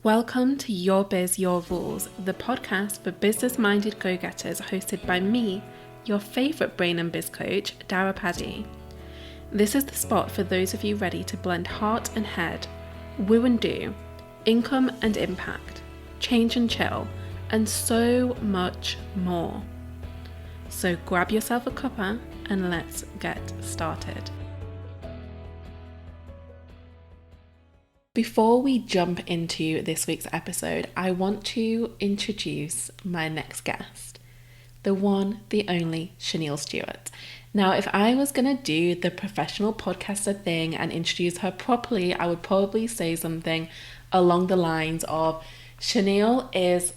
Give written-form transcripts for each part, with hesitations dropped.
Welcome to Your Biz, Your Rules, the podcast for business-minded go-getters hosted by me, your favourite brain and biz coach, Daire Paddy. This is the spot for those of you ready to blend heart and head, woo and do, income and impact, change and chill, and so much more. So grab yourself a cuppa and let's get started. Before we jump into this week's episode, I want to introduce my next guest, the one, the only Shaneil Stewart. Now, if I was going to do the professional podcaster thing and introduce her properly, I would probably say something along the lines of Shaneil is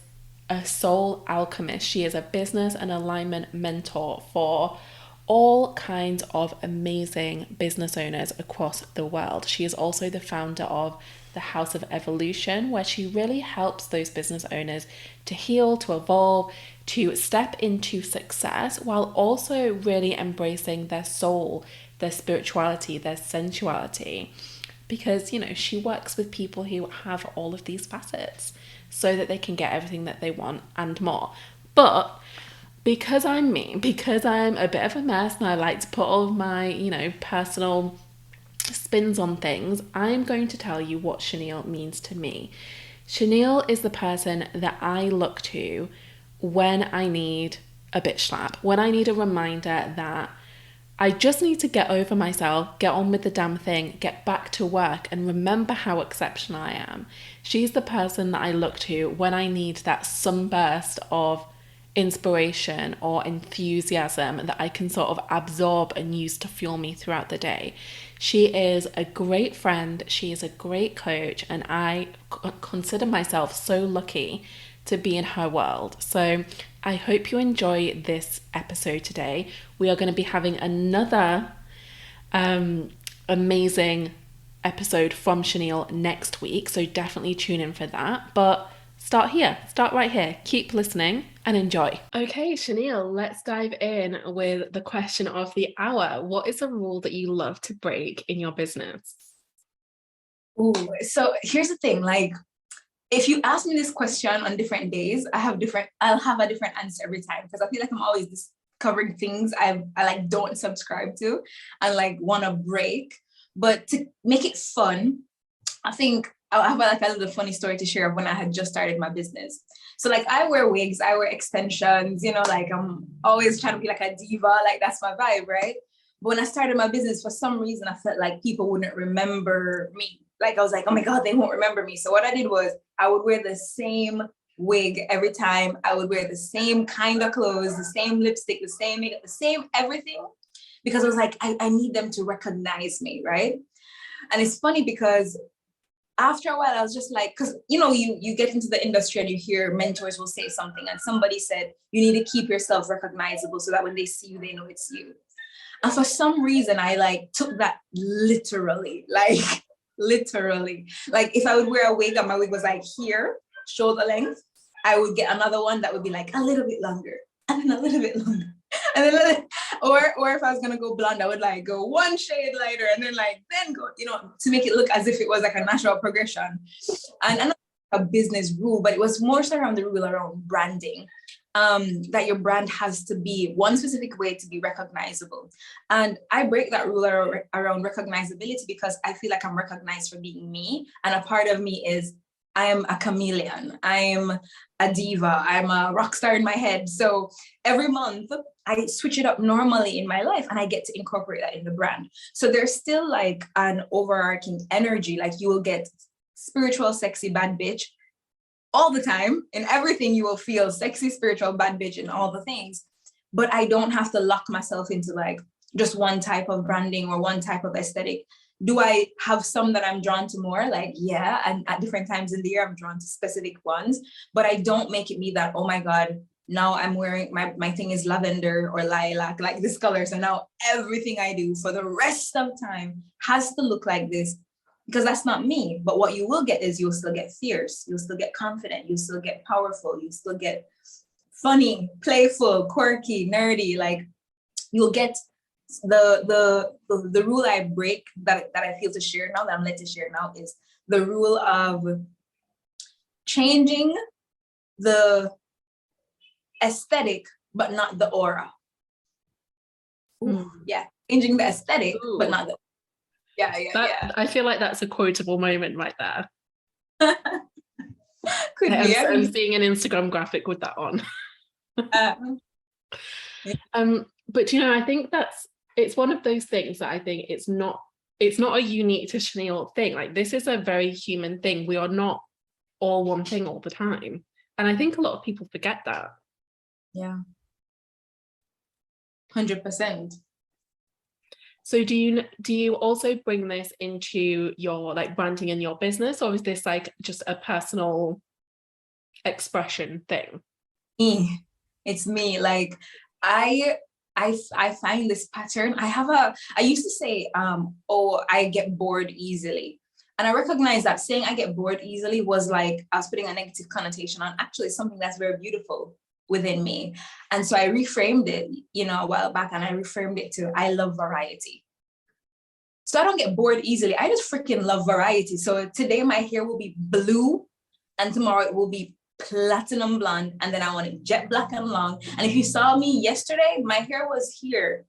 a soul alchemist. She is a business and alignment mentor for all kinds of amazing business owners across the world. She is also the founder of the House of Evolution, where she really helps those business owners to heal, to evolve, to step into success while also really embracing their soul, their spirituality, their sensuality. Because, she works with people who have all of these facets so that they can get everything that they want and more. But because I'm me, because I'm a bit of a mess and I like to put all of my, personal spins on things, I'm going to tell you what Shaneil means to me. Shaneil is the person that I look to when I need a bitch slap, when I need a reminder that I just need to get over myself, get on with the damn thing, get back to work, and remember how exceptional I am. She's the person that I look to when I need that sunburst of inspiration or enthusiasm that I can sort of absorb and use to fuel me throughout the day. She is a great friend, she is a great coach, and I consider myself so lucky to be in her world. So I hope you enjoy this episode today. We are going to be having another amazing episode from Shaneil next week, so definitely tune in for that. But start right here. Keep listening and enjoy. Okay, Shaneil, let's dive in with the question of the hour. What is a rule that you love to break in your business? Ooh, so here's the thing, if you ask me this question on different days, I'll have a different answer every time, because I feel like I'm always discovering things I don't subscribe to and want to break. But to make it fun, I think I'll have a little funny story to share of when I had just started my business. So I wear wigs, I wear extensions, I'm always trying to be like a diva, that's my vibe, right? But when I started my business, for some reason, I felt like people wouldn't remember me. I was like, oh my God, they won't remember me. So what I did was I would wear the same wig every time. I would wear the same kind of clothes, the same lipstick, the same makeup, the same everything, because I was like, I need them to recognize me, right? And it's funny because after a while, I was just like, because, you get into the industry and you hear mentors will say something, and somebody said, you need to keep yourself recognizable so that when they see you, they know it's you. And for some reason, I took that literally, literally. If I would wear a wig and my wig was here, shoulder length, I would get another one that would be a little bit longer, and then a little bit longer. And then, or if I was gonna go blonde, I would go one shade lighter, and then then go, to make it look as if it was a natural progression. And a business rule, but it was more so around the rule around branding. That your brand has to be one specific way to be recognizable. And I break that rule around recognizability because I feel like I'm recognized for being me. And a part of me is I am a chameleon. I am a diva. I'm a rock star in my head. So every month I switch it up normally in my life, and I get to incorporate that in the brand. So there's still an overarching energy. You will get spiritual, sexy, bad bitch all the time. In everything you will feel sexy, spiritual, bad bitch, and all the things. But I don't have to lock myself into just one type of branding or one type of aesthetic. Do I have some that I'm drawn to more? Yeah, and at different times in the year, I'm drawn to specific ones, but I don't make it be that, oh my God, now I'm wearing, my thing is lavender or lilac, this color. So now everything I do for the rest of time has to look like this, because that's not me. But what you will get is you'll still get fierce, you'll still get confident, you'll still get powerful, you'll still get funny, playful, quirky, nerdy. You'll get the rule I break that I feel to share now, that I'm led to share now, is the rule of changing the aesthetic, but not the aura. Ooh, yeah, changing the aesthetic, but not the. Yeah. I feel like that's a quotable moment right there. Could be. I'm seeing an Instagram graphic with that on. But I think it's one of those things that I think it's not a unique to Shaneil thing. Like, this is a very human thing. We are not all one thing all the time. And I think a lot of people forget that. Yeah. 100%. So do you also bring this into your like branding in your business, or is this like just a personal expression thing? It's me. Like, I find this pattern. I used to say, I get bored easily. And I recognize that saying I get bored easily was like I was putting a negative connotation on actually something that's very beautiful within me. And so I reframed it, a while back, and I reframed it to I love variety. So I don't get bored easily. I just freaking love variety. So today my hair will be blue, and tomorrow it will be platinum blonde, and then I want it jet black and long. And if you saw me yesterday, my hair was here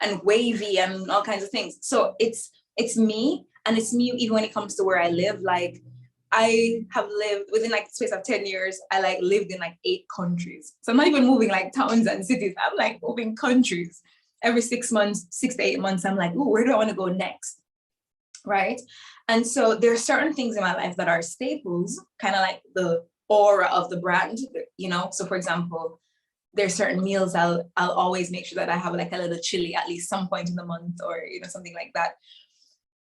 and wavy and all kinds of things. So it's me, and it's me even when it comes to where I live. Like, I have lived within like the space of 10 years, I like lived in like 8 countries. So I'm not even moving like towns and cities. I'm like moving countries every 6 months, 6 to 8 months. I'm like, oh, where do I want to go next? Right. And so there are certain things in my life that are staples, kind of like the aura of the brand, So for example, there's certain meals I'll always make sure that I have like a little chili at least some point in the month, or something like that.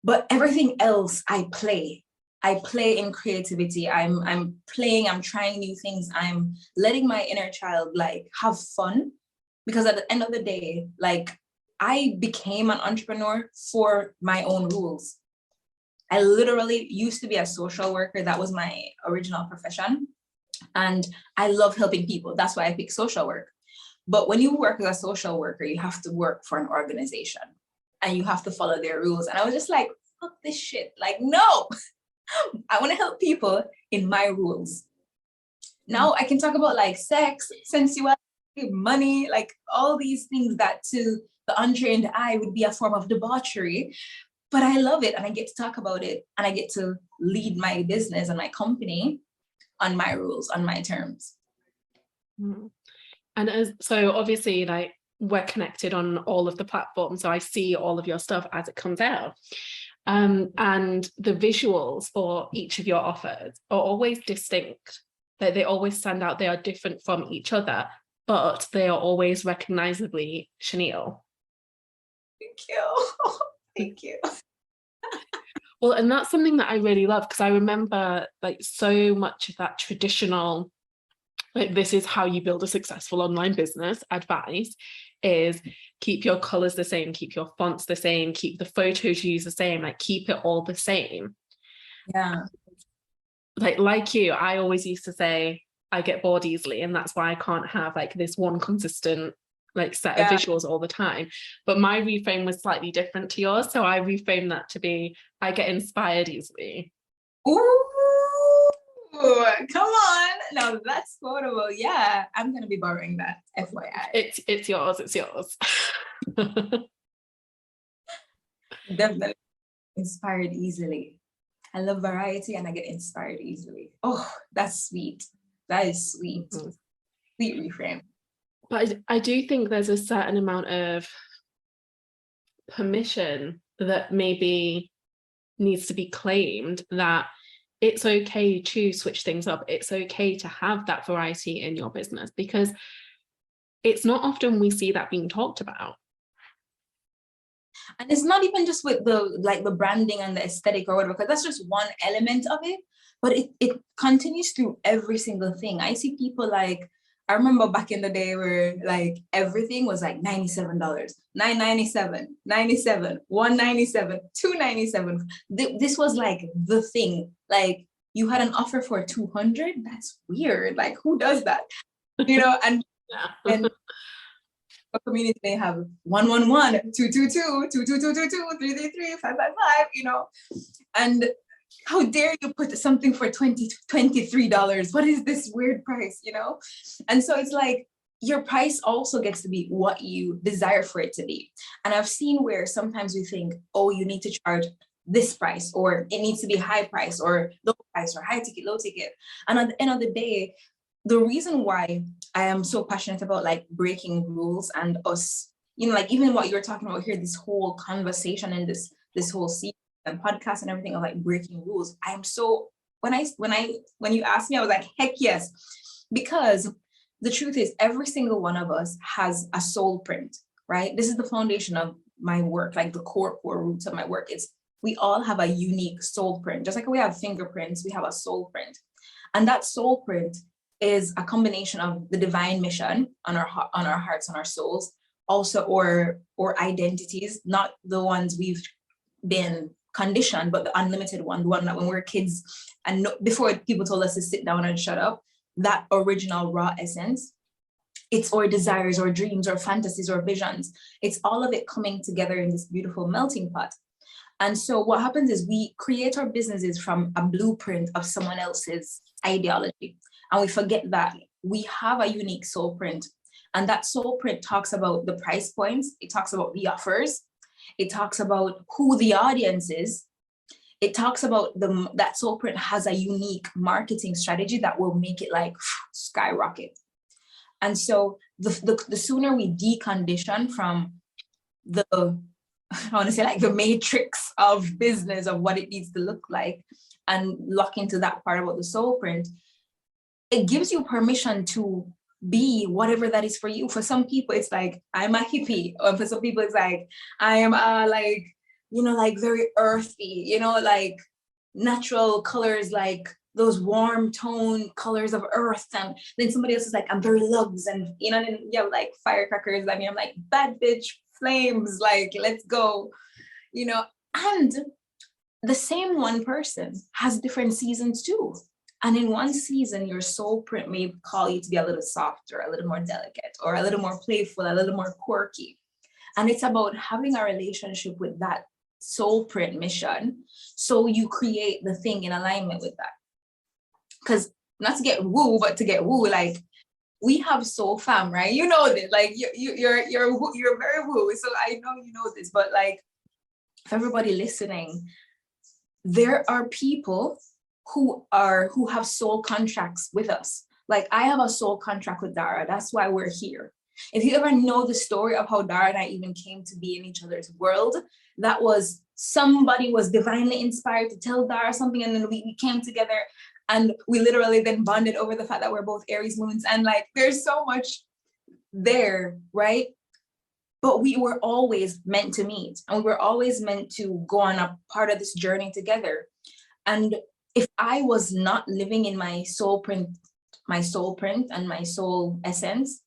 But everything else I play in creativity. I'm playing, I'm trying new things. I'm letting my inner child like have fun, because at the end of the day, like, I became an entrepreneur for my own rules. I literally used to be a social worker. That was my original profession. And I love helping people. That's why I picked social work. But when you work as a social worker, you have to work for an organization and you have to follow their rules. And I was just like, fuck this shit. Like, no, I want to help people in my rules. Now I can talk about like sex, sensuality, money, like all these things that to the untrained eye would be a form of debauchery. But I love it, and I get to talk about it, and I get to lead my business and my company on my rules, on my terms. And so obviously, like, we're connected on all of the platforms, so I see all of your stuff as it comes out. And the visuals for each of your offers are always distinct. They always stand out. They are different from each other, but they are always recognizably Shaneil. Thank you. Thank you. Well, and that's something that I really love, because I remember like so much of that traditional, like, this is how you build a successful online business advice is keep your colors the same, keep your fonts the same, keep the photos you use the same, like keep it all the same. Yeah. Like you, I always used to say I get bored easily, and that's why I can't have like this one consistent like set of visuals all the time. But my reframe was slightly different to yours, so I reframed that to be I get inspired easily. Ooh, come on, now that's quotable. Yeah, I'm gonna be borrowing that, FYI. It's yours. Definitely inspired easily. I love variety, and I get inspired easily. Oh, that's sweet. That is sweet. Sweet reframe. But I do think there's a certain amount of permission that maybe needs to be claimed, that it's okay to switch things up. It's okay to have that variety in your business, because it's not often we see that being talked about. And it's not even just with the branding and the aesthetic or whatever, because that's just one element of it, but it continues through every single thing. I see people like, I remember back in the day where like everything was like $97, $9.97, $97, $197, $297. This was like the thing. Like, you had an offer for $200. That's weird. Like, who does that? And and a community may have 111, 222, 22222, 333, 555. And how dare you put something for $23? What is this weird price, you know? And so it's like, your price also gets to be what you desire for it to be. And I've seen where sometimes we think, oh, you need to charge this price, or it needs to be high price or low price, or high ticket, low ticket. And at the end of the day, the reason why I am so passionate about like breaking rules and us, you know, like even what you're talking about here, this whole conversation and this whole series and podcast and everything of like breaking rules. I am so, when you asked me, I was like, heck yes, because the truth is every single one of us has a soul print, right? This is the foundation of my work, like the core roots of my work is we all have a unique soul print. Just like we have fingerprints, we have a soul print. And that soul print is a combination of the divine mission on our hearts and our souls, also or identities, not the ones we've been conditioned, but the unlimited one, the one that when we were kids and before people told us to sit down and shut up, that original raw essence. It's our desires or dreams or fantasies or visions. It's all of it coming together in this beautiful melting pot. And so what happens is we create our businesses from a blueprint of someone else's ideology. And we forget that we have a unique soul print. And that soul print talks about the price points. It talks about the offers. It talks about who the audience is. It talks about that soul print has a unique marketing strategy that will make it like skyrocket. And so the sooner we decondition from the, I want to say like the matrix of business of what it needs to look like and lock into that part about the soul print, it gives you permission to be whatever that is for you. For some people, it's like, I'm a hippie. Or for some people, it's like, I am like, you know, like very earthy, you know, like natural colors, like those warm tone colors of earth. And then somebody else is like, I'm very lugs and, you know, and you have like firecrackers. I mean, I'm like, bad bitch flames, like, let's go, you know. And the same one person has different seasons too. And in one season, your soul print may call you to be a little softer, a little more delicate, or a little more playful, a little more quirky. And it's about having a relationship with that soul print mission, so you create the thing in alignment with that. Because not to get woo, but to get woo, like we have soul fam, right? You know this, like you're very woo, so I know you know this. But like, for everybody listening, there are people who have soul contracts with us. Like I have a soul contract with Daire. That's why we're here. If you ever know the story of how Daire and I even came to be in each other's world, that was somebody was divinely inspired to tell Daire something, and then we came together and we literally then bonded over the fact that we're both Aries moons. And like, there's so much there, right? But we were always meant to meet, and we were always meant to go on a part of this journey together. And if I was not living in my soul print and my soul essence,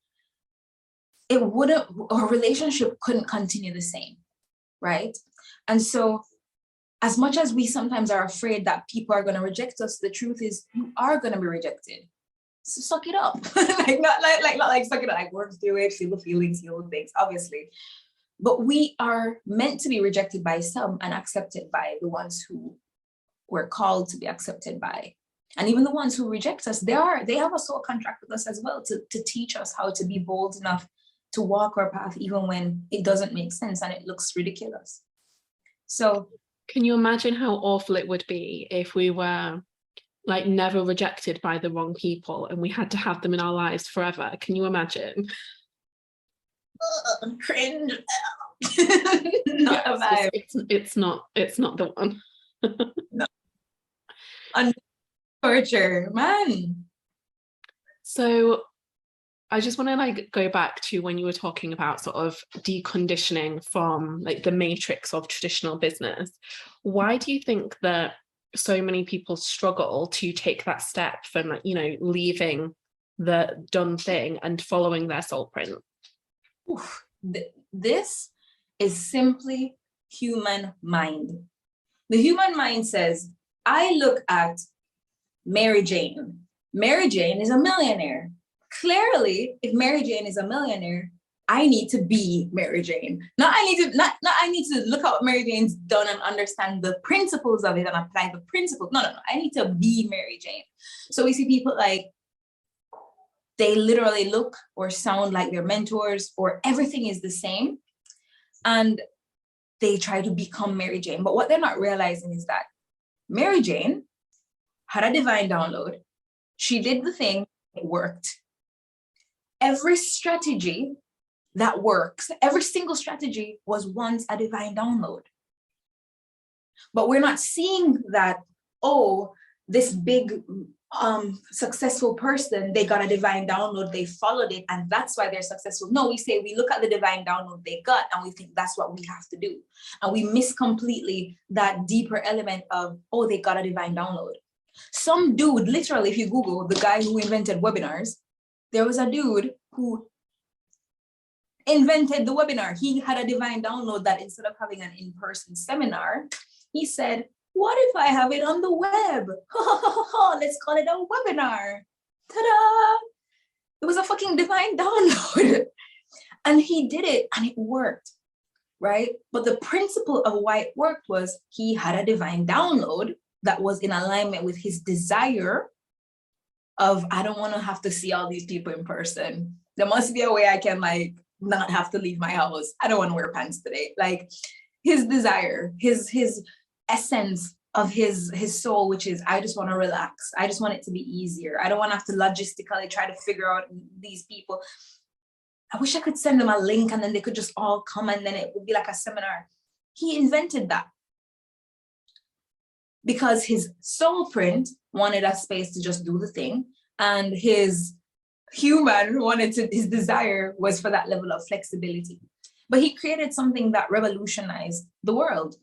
our relationship couldn't continue the same, right? And so as much as we sometimes are afraid that people are going to reject us, the truth is you are going to be rejected. So suck it up. not like suck it up, like work through it, feel the feelings, feel the things, obviously. But we are meant to be rejected by some and accepted by the ones who we're called to be accepted by. And even the ones who reject us, they have a soul contract with us as well to teach us how to be bold enough to walk our path even when it doesn't make sense and it looks ridiculous. So can you imagine how awful it would be if we were like never rejected by the wrong people and we had to have them in our lives forever? Can you imagine? Cringe. Not a vibe. It's not the one. No. Torture, man. So I just want to like go back to when you were talking about sort of deconditioning from like the matrix of traditional business. Why do you think that so many people struggle to take that step from, like, you know, leaving the done thing and following their soul print? Oof. This is simply human mind. The human mind says, I look at Mary Jane. Mary Jane is a millionaire. Clearly, if Mary Jane is a millionaire, I need to be Mary Jane. Not I need to look at what Mary Jane's done and understand the principles of it and apply the principles. No. I need to be Mary Jane. So we see people like, they literally look or sound like their mentors, or everything is the same. And they try to become Mary Jane. But what they're not realizing is that Mary Jane had a divine download. She did the thing, it worked. Every strategy that works, every single strategy was once a divine download. But we're not seeing that, oh, this big successful person, they got a divine download, they followed it, and that's why they're successful. No, we look at the divine download they got and we think that's what we have to do. And we miss completely that deeper element of, oh, they got a divine download. Some dude, literally, if you Google the guy who invented webinars, there was a dude who invented the webinar. He had a divine download that instead of having an in-person seminar, he said, what if I have it on the web? Let's call it a webinar. Ta-da! It was a fucking divine download. And he did it and it worked, right? But the principle of why it worked was he had a divine download that was in alignment with his desire of, I don't want to have to see all these people in person. There must be a way I can like not have to leave my house. I don't want to wear pants today. Like his desire, his essence of his soul, which is, I just want to relax. I just want it to be easier. I don't want to have to logistically try to figure out these people. I wish I could send them a link and then they could just all come and then it would be like a seminar. He invented that because his soul print wanted a space to just do the thing, and his human his desire was for that level of flexibility. But he created something that revolutionized the world.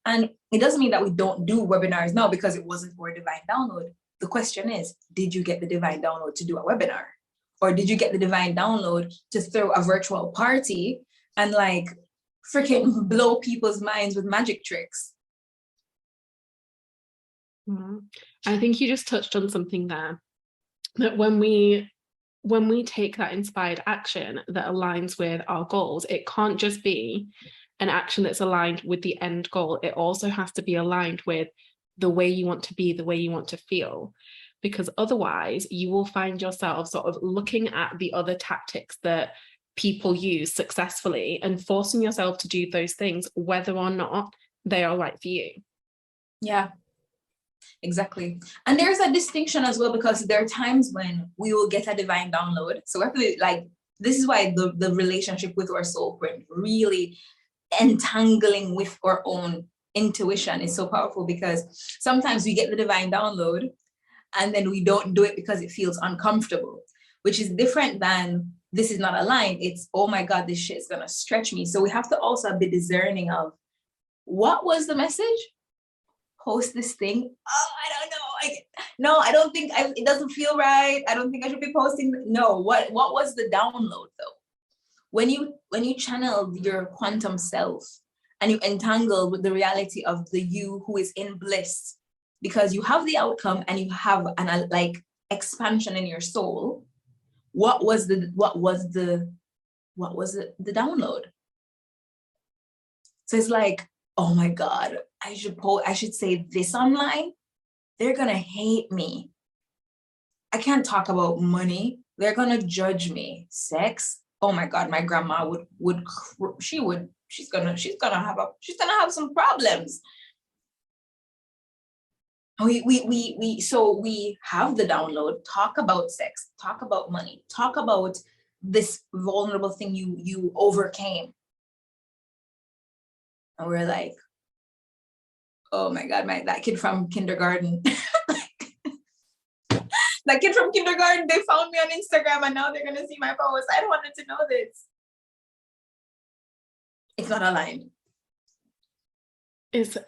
And it doesn't mean that we don't do webinars now because it wasn't for a divine download. The question is, did you get the divine download to do a webinar? Or did you get the divine download to throw a virtual party and like freaking blow people's minds with magic tricks? I think you just touched on something there, that when we take that inspired action that aligns with our goals, it can't just be an action that's aligned with the end goal. It also has to be aligned with the way you want to be, the way you want to feel, because otherwise you will find yourself sort of looking at the other tactics that people use successfully and forcing yourself to do those things, whether or not they are right for you. Yeah. Exactly. And there's a distinction as well, because there are times when we will get a divine download. So we have to, like, this is why the relationship with our soul print, really entangling with our own intuition, is so powerful, because sometimes we get the divine download and then we don't do it because it feels uncomfortable, which is different than this is not aligned. It's, oh my God, this shit is going to stretch me. So we have to also be discerning of, what was the message? Post this thing. Oh, I don't know. I don't think it doesn't feel right. I don't think I should be posting. No, what was the download though? When you channel your quantum self and you entangle with the reality of the you who is in bliss, because you have the outcome and you have an like expansion in your soul. What was the download? So it's like, oh my God, I should say this online. They're gonna hate me. I can't talk about money. They're gonna judge me. Sex. Oh my God, my grandma she's gonna have some problems. So we have the download, talk about sex, talk about money, talk about this vulnerable thing you overcame. And we're like, oh my God, that kid from kindergarten. That kid from kindergarten, they found me on Instagram and now they're gonna see my post. I don't want them to know this. It's not aligned.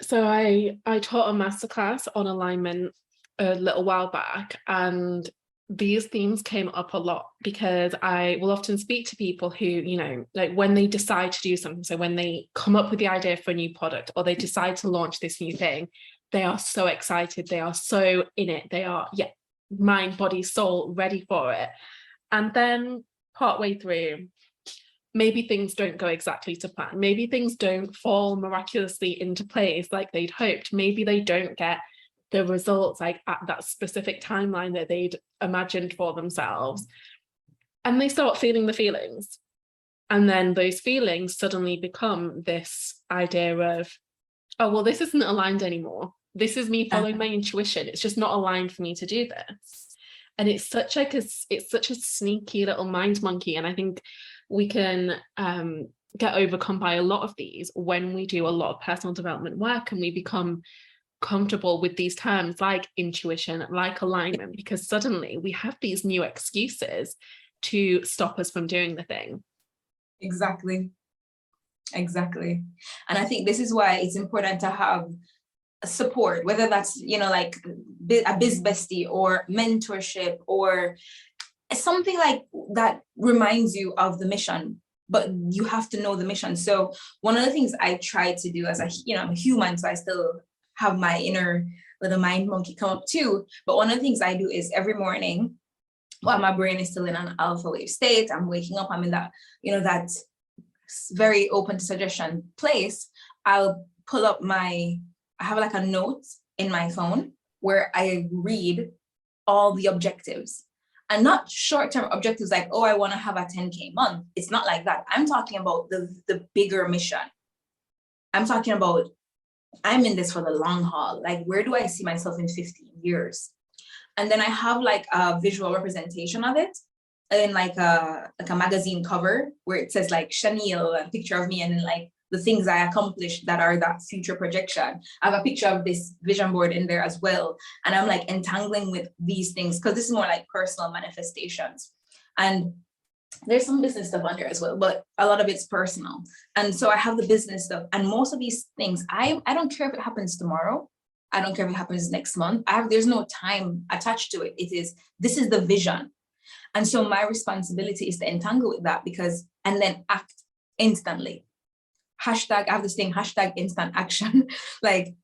So I taught a masterclass on alignment a little while back, and these themes came up a lot because I will often speak to people who, you know, like when they decide to do something, so when they come up with the idea for a new product or they decide to launch this new thing, they are so excited, they are so in it, they are, mind, body, soul, ready for it. And then partway through, maybe things don't go exactly to plan. Maybe things don't fall miraculously into place like they'd hoped. Maybe they don't get the results like at that specific timeline that they'd imagined for themselves. And they start feeling the feelings. And then those feelings suddenly become this idea of, oh, well, this isn't aligned anymore. This is me following my intuition. It's just not aligned for me to do this. And it's such a sneaky little mind monkey. And I think we can get overcome by a lot of these when we do a lot of personal development work and we become comfortable with these terms like intuition, like alignment, because suddenly we have these new excuses to stop us from doing the thing. Exactly. And I think this is why it's important to have support, whether that's, like a biz bestie or mentorship or something like that reminds you of the mission, but you have to know the mission. So one of the things I try to do as I'm a human, so I still have my inner little mind monkey come up too. But one of the things I do is every morning, while my brain is still in an alpha wave state, I'm waking up, I'm in that, that very open to suggestion place. I'll pull up I have like a note in my phone where I read all the objectives, and not short-term objectives like, oh, I want to have a 10K month. It's not like that. I'm talking about the bigger mission. I'm talking about, I'm in this for the long haul. Like, where do I see myself in 15 years? And then I have like a visual representation of it in like a magazine cover where it says like Shaneil, a picture of me, and then like the things I accomplished that are that future projection. I have a picture of this vision board in there as well. And I'm like entangling with these things because this is more like personal manifestations. And there's some business stuff on there as well, but a lot of it's personal. And so I have the business stuff, and most of these things, I don't care if it happens tomorrow. I don't care if it happens next month. There's no time attached to it. This is the vision. And so my responsibility is to entangle with that and then act instantly. I have this thing, #instant action. Like,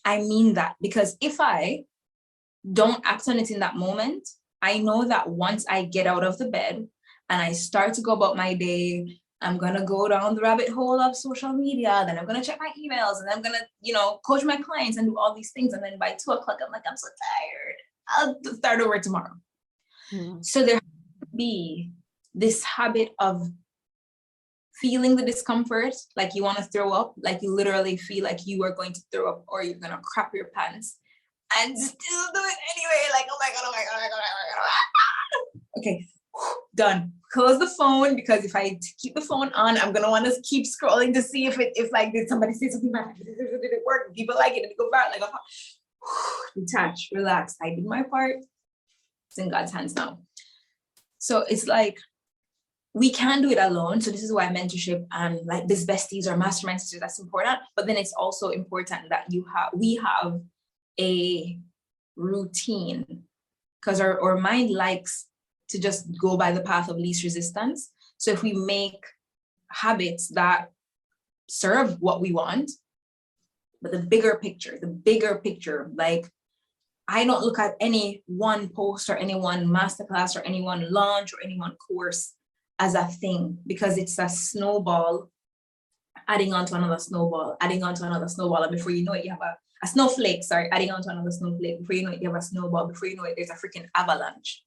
I mean that, because if I don't act on it in that moment, I know that once I get out of the bed and I start to go about my day, I'm going to go down the rabbit hole of social media. Then I'm going to check my emails, and I'm going to, coach my clients and do all these things. And then by 2 o'clock, I'm like, I'm so tired. I'll start over tomorrow. So there has to be this habit of feeling the discomfort, like you want to throw up, like you literally feel like you are going to throw up or you're going to crap your pants, and still do it anyway. Like, oh my God. Okay, done. Close the phone, because if I keep the phone on, I'm going to want to keep scrolling to see if like, did somebody say something bad? Did it work? People like it? Did it go bad? Like, detach, relax. I did my part. It's in God's hands now. So it's like, we can do it alone. So this is why mentorship and like biz besties or mastermind sisters, that's important. But then it's also important that we have a routine, because our mind likes to just go by the path of least resistance. So if we make habits that serve what we want, but the bigger picture, like, I don't look at any one post or any one masterclass or any one launch or any one course as a thing, because it's a snowball adding on to another snowball, adding on to another snowball. And before you know it, you have a snowflake, adding on to another snowflake. Before you know it, you have a snowball. Before you know it, there's a freaking avalanche.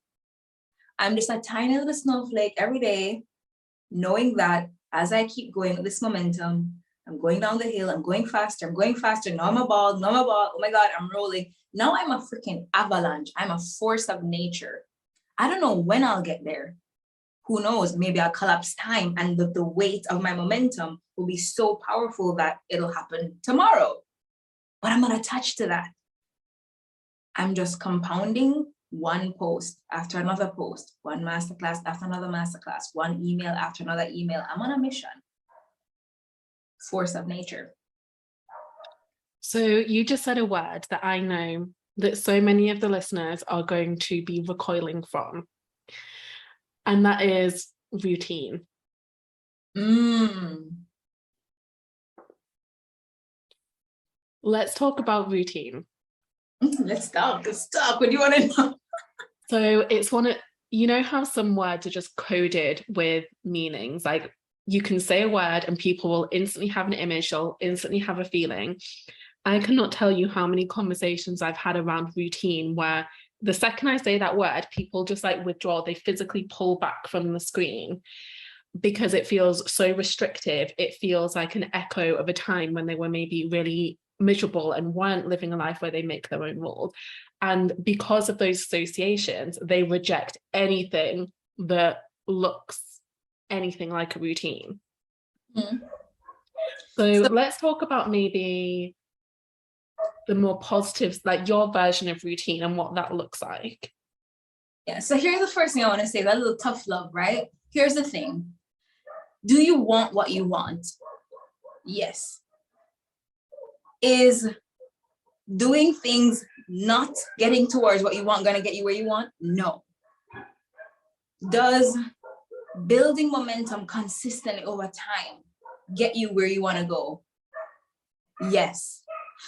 I'm just a tiny little snowflake every day, knowing that as I keep going with this momentum, I'm going down the hill, I'm going faster. Now I'm a ball. Oh my God, I'm rolling. Now I'm a freaking avalanche. I'm a force of nature. I don't know when I'll get there. Who knows? Maybe I'll collapse time, and the weight of my momentum will be so powerful that it'll happen tomorrow. But I'm not attached to that. I'm just compounding one post after another post, one masterclass after another masterclass, one email after another email. I'm on a mission. Force of nature. So you just said a word that I know that so many of the listeners are going to be recoiling from. And that is routine. Let's talk about routine. Let's talk. What do you want to know? So it's you know how some words are just coded with meanings, like you can say a word and people will instantly have an image, they'll instantly have a feeling. I cannot tell you how many conversations I've had around routine where the second I say that word, people just like withdraw, they physically pull back from the screen because it feels so restrictive. It feels like an echo of a time when they were maybe really miserable and weren't living a life where they make their own rules. And because of those associations, they reject anything that looks anything like a routine. Mm-hmm. So let's talk about maybe the more positives, like your version of routine and what that looks like. Yeah, so here's the first thing I want to say, that little tough love, right? Here's the thing. Do you want what you want? Yes. Is doing things not getting towards what you want gonna get you where you want? No. Does building momentum consistently over time get you where you want to go? Yes.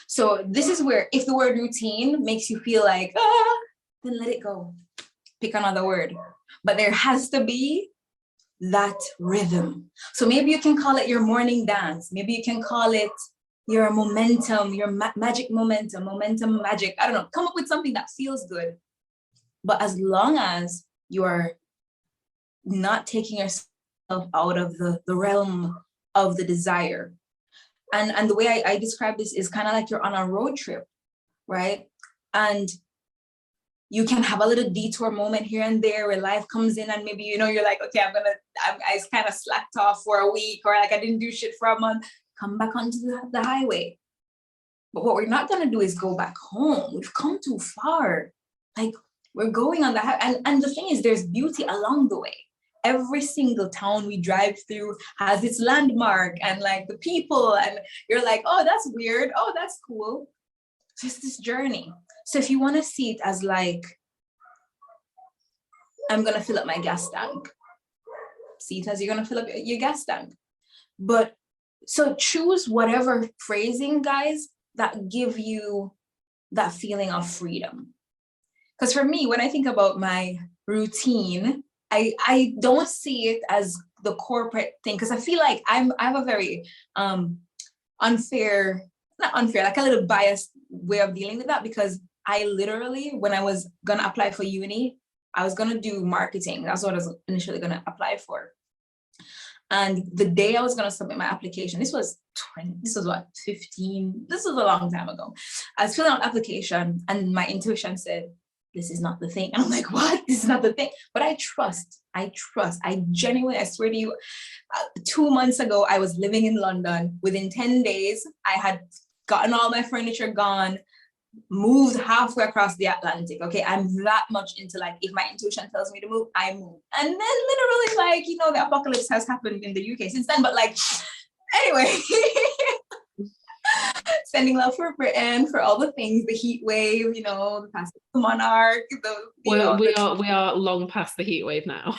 So this is where, if the word routine makes you feel like, then let it go. Pick another word. But there has to be that rhythm. So maybe you can call it your morning dance. Maybe you can call it your momentum, your magic momentum magic. I don't know. Come up with something that feels good. But as long as you are not taking yourself out of the realm of the desire. And the way I describe this is kind of like you're on a road trip, right? And you can have a little detour moment here and there where life comes in and maybe, you're like, okay, I kind of slacked off for a week, or like I didn't do shit for a month. Come back onto the highway. But what we're not going to do is go back home. We've come too far. Like, we're going on the highway. And the thing is, there's beauty along the way. Every single town we drive through has its landmark and like the people, and you're like, oh, that's weird. Oh, that's cool. So it's this journey. So if you want to see it as like, I'm going to fill up my gas tank, see it as you're going to fill up your gas tank. But so choose whatever phrasing, guys, that give you that feeling of freedom. Because for me, when I think about my routine, I don't see it as the corporate thing, because I feel like I have a very unfair, not unfair, like a little biased way of dealing with that, because I literally, when I was gonna apply for uni, I was gonna do marketing. That's what I was initially gonna apply for. And the day I was gonna submit my application, this was what, 15, this was a long time ago. I was filling out application and my intuition said, this is not the thing. And I'm like, what? This is not the thing. But I genuinely, I swear to you, 2 months ago, I was living in London. Within 10 days, I had gotten all my furniture gone, moved halfway across the Atlantic. Okay, I'm that much into, like, if my intuition tells me to move, I move. And then literally, like, the apocalypse has happened in the UK since then. But like, anyway. Sending love for Britain, for all the things, the heat wave, the past the monarch. We are long past the heat wave now.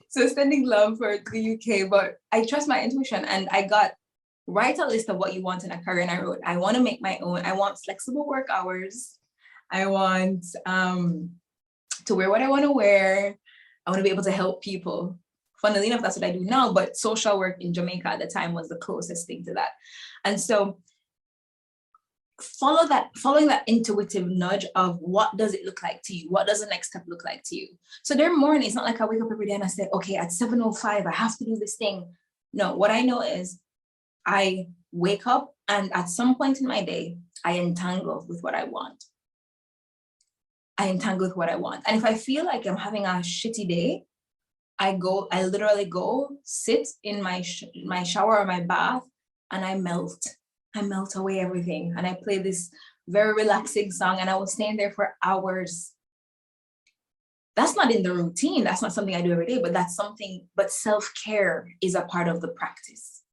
So sending love for the UK, but I trust my intuition, and I got, write a list of what you want in a career, and I wrote, I want to make my own. I want flexible work hours. I want to wear what I want to wear. I want to be able to help people. Funnily enough, that's what I do now, but social work in Jamaica at the time was the closest thing to that. And so following that intuitive nudge of what does it look like to you? What does the next step look like to you? So their morning, it's not like I wake up every day and I say, okay, at 7:05, I have to do this thing. No, what I know is I wake up and at some point in my day, I entangle with what I want. And if I feel like I'm having a shitty day, I literally go sit in my shower or my bath, and I melt away everything. And I play this very relaxing song, and I will stay in there for hours. That's not in the routine. That's not something I do every day, but self-care is a part of the practice.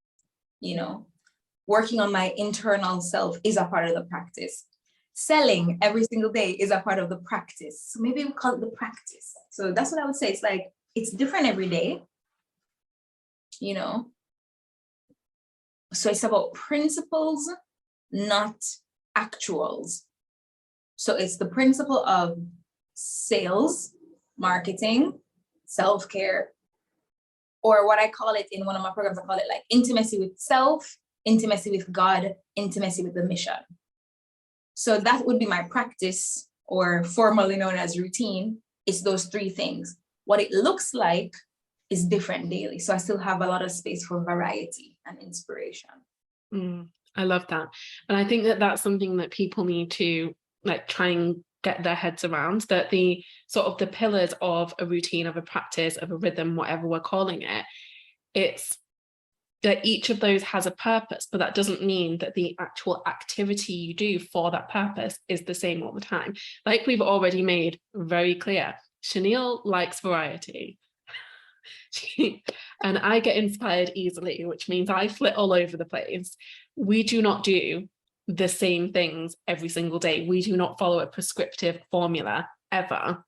Working on my internal self is a part of the practice. Selling every single day is a part of the practice. So maybe we call it the practice. So that's what I would say. It's like, it's different every day, So it's about principles, not actuals. So it's the principle of sales, marketing, self-care, or what I call it in one of my programs, I call it like intimacy with self, intimacy with God, intimacy with the mission. So that would be my practice, or formerly known as routine. It's those three things. What it looks like is different daily. So I still have a lot of space for variety and inspiration. I love that. And I think that that's something that people need to like try and get their heads around, that the sort of the pillars of a routine, of a practice, of a rhythm, whatever we're calling it, it's that each of those has a purpose, but that doesn't mean that the actual activity you do for that purpose is the same all the time. Like we've already made very clear, Shaneil likes variety. And I get inspired easily, which means I flit all over the place. We do not do the same things every single day. We do not follow a prescriptive formula ever.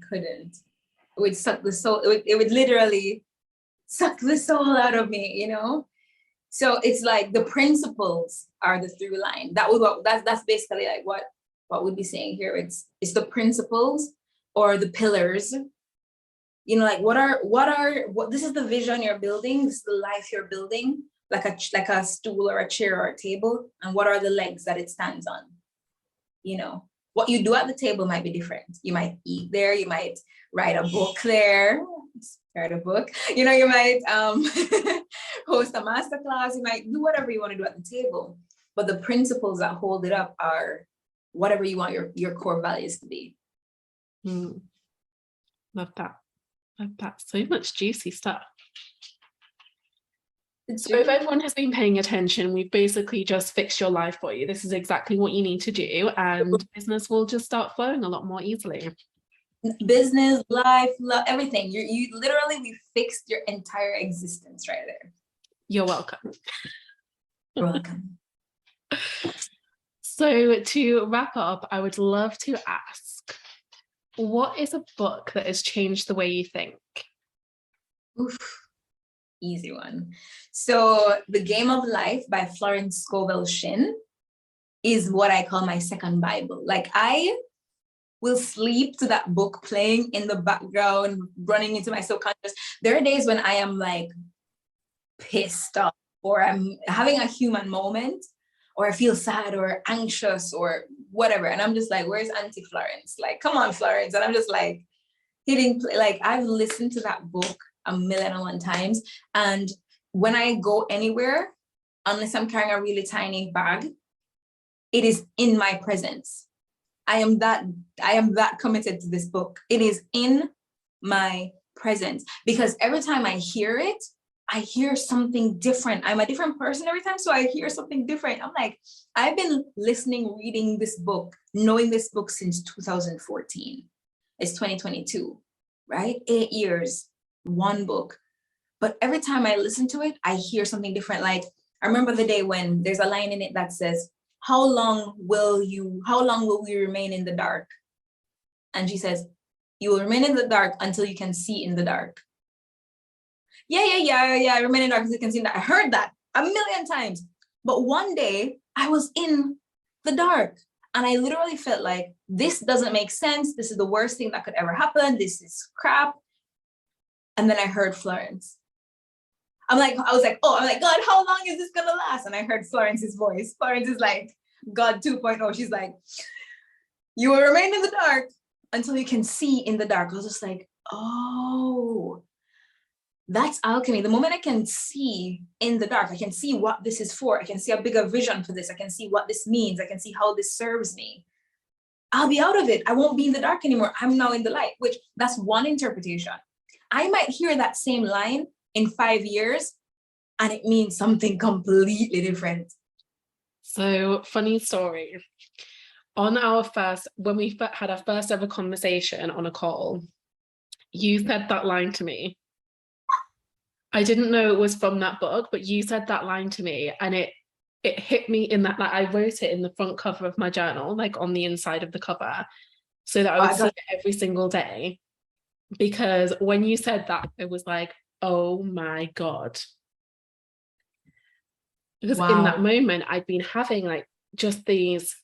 Couldn't. It would suck the soul. It would literally suck the soul out of me, you know? So it's like the principles are the through line. That's basically like what we'd be saying here. It's the principles or the pillars. You know, like what this is the vision you're building, this is the life you're building, like a stool or a chair or a table, and what are the legs that it stands on? You know, what you do at the table might be different. You might eat there, you might write a book there, write a book, you know, you might host a masterclass, you might do whatever you want to do at the table. But the principles that hold it up are whatever you want your core values to be. Love that. So much juicy stuff. So if everyone has been paying attention, we've basically just fixed your life for you. This is exactly what you need to do, and business will just start flowing a lot more easily. Business, life, love, everything. You literally, we fixed your entire existence right there. You're welcome. You're welcome. So to wrap up, I would love to ask, what is a book that has changed the way you think? Oof, easy one. So The Game of Life by Florence Scovel Shinn is what I call my second Bible. Like I will sleep to that book playing in the background, running into my subconscious. There are days when I am like pissed off, or I'm having a human moment, or I feel sad or anxious or whatever. And I'm just like, where's Auntie Florence? Like, come on, Florence. And I'm just like hitting play. Like I've listened to that book 1,000,001 times. And when I go anywhere, unless I'm carrying a really tiny bag, it is in my presence. I am that committed to this book. It is in my presence, because every time I hear it, I hear something different. I'm a different person every time, so I hear something different. I'm like, I've been listening, reading this book, knowing this book since 2014. It's 2022, right? 8 years, one book. But every time I listen to it, I hear something different. Like I remember the day when there's a line in it that says, how long will we remain in the dark? And she says, you will remain in the dark until you can see in the dark. Yeah, remain in the dark until you can see in the dark. I heard that 1,000,000 times. But one day I was in the dark and I literally felt like, this doesn't make sense. This is the worst thing that could ever happen. This is crap. And then I heard Florence. I was like, God, how long is this gonna last? And I heard Florence's voice. Florence is like God 2.0. She's like, you will remain in the dark until you can see in the dark. I was just like, oh, that's alchemy. The moment I can see in the dark, I can see what this is for. I can see a bigger vision for this. I can see what this means. I can see how this serves me. I'll be out of it. I won't be in the dark anymore. I'm now in the light, which that's one interpretation. I might hear that same line in 5 years and it means something completely different. So funny story. When we had our first ever conversation on a call, you said that line to me. I didn't know it was from that book, but you said that line to me and it hit me in that, like I wrote it in the front cover of my journal, like on the inside of the cover, so that I would see it every single day. Because when you said that, it was like, oh my God. Because in that moment, I'd been having like just these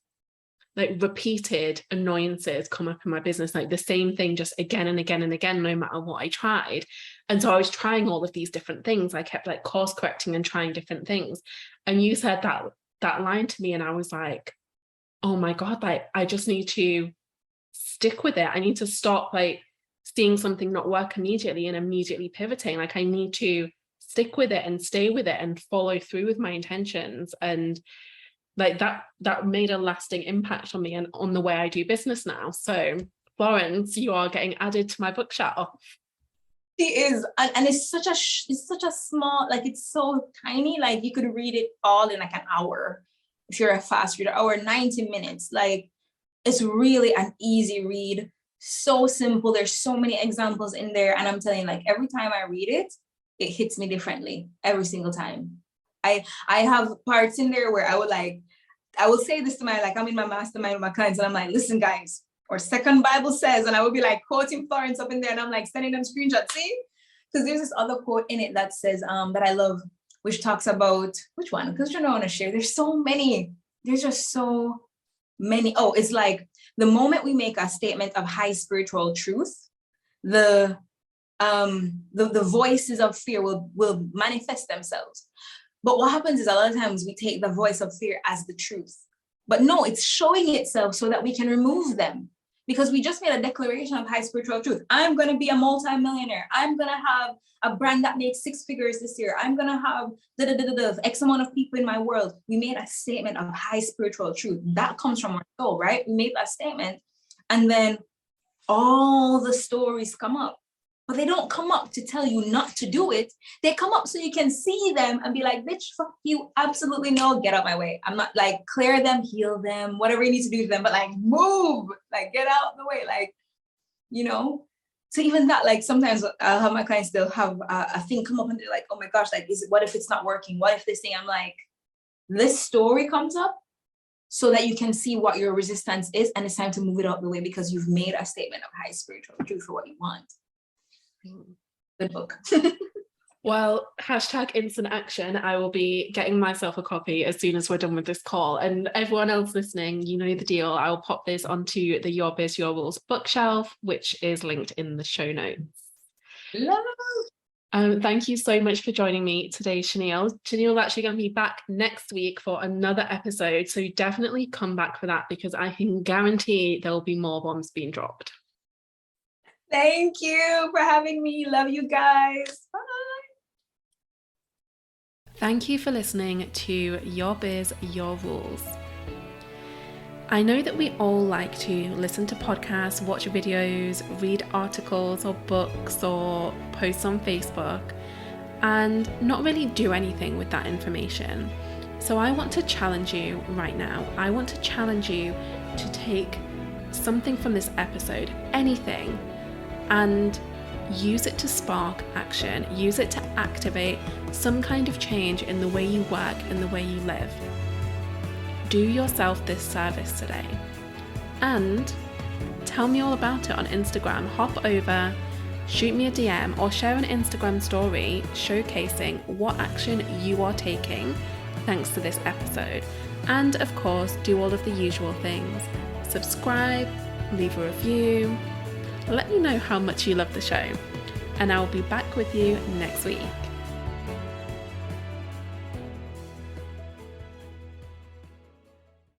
like repeated annoyances come up in my business, like the same thing just again and again and again, no matter what I tried. And so I was trying all of these different things. I kept like course correcting and trying different things. And you said that line to me, and I was like, oh my God, like I just need to stick with it. I need to stop like seeing something not work immediately and immediately pivoting. Like I need to stick with it and stay with it and follow through with my intentions. And like that made a lasting impact on me and on the way I do business now. So Florence, you are getting added to my bookshelf. She is, and it's such a small, like it's so tiny, like you could read it all in like an hour if you're a fast reader, or 90 minutes. Like it's really an easy read, so simple. There's so many examples in there, and I'm telling you, like every time I read it, it hits me differently every single time. I have parts in there where I will say this to I'm in my mastermind with my clients, and I'm like, listen guys, or second Bible says, and I will be like quoting Florence up in there, and I'm like sending them screenshots, see? Because there's this other quote in it that says, that I love, which talks about, which one? Because you don't want to share. There's so many. There's just so many. Oh, it's like the moment we make a statement of high spiritual truth, the voices of fear will manifest themselves. But what happens is a lot of times we take the voice of fear as the truth. But no, it's showing itself so that we can remove them. Because we just made a declaration of high spiritual truth. I'm going to be a multi-millionaire. I'm going to have a brand that makes 6 figures this year. I'm going to have X amount of people in my world. We made a statement of high spiritual truth. That comes from our soul, right? We made that statement. And then all the stories come up. But they don't come up to tell you not to do it. They come up so you can see them and be like, bitch, fuck you. Absolutely no, get out my way. I'm not like, clear them, heal them, whatever you need to do to them, but like move, like get out of the way. Like, you know, so even that, like sometimes I'll have my clients, they'll have a thing come up and they're like, oh my gosh, like, what if it's not working? What if this thing? I'm like, this story comes up so that you can see what your resistance is. And it's time to move it out of the way because you've made a statement of high spiritual truth for what you want. Good book. Well, hashtag instant action. I will be getting myself a copy as soon as we're done with this call. And everyone else listening, you know the deal. I'll pop this onto the Your Biz, Your Rules bookshelf, which is linked in the show notes. Thank you so much for joining me today, Shaneil. Shaneil is actually going to be back next week for another episode. So definitely come back for that because I can guarantee there will be more bombs being dropped. Thank you for having me. Love you guys. Bye. Thank you for listening to Your Biz, Your Rules. I know that we all like to listen to podcasts, watch videos, read articles or books or posts on Facebook and not really do anything with that information. So I want to challenge you right now. I want to challenge you to take something from this episode, anything, and use it to spark action, use it to activate some kind of change in the way you work and the way you live. Do yourself this service today and tell me all about it on Instagram. Hop over, shoot me a DM or share an Instagram story showcasing what action you are taking thanks to this episode. And of course, do all of the usual things. Subscribe, leave a review, let me know how much you love the show, and I will be back with you next week.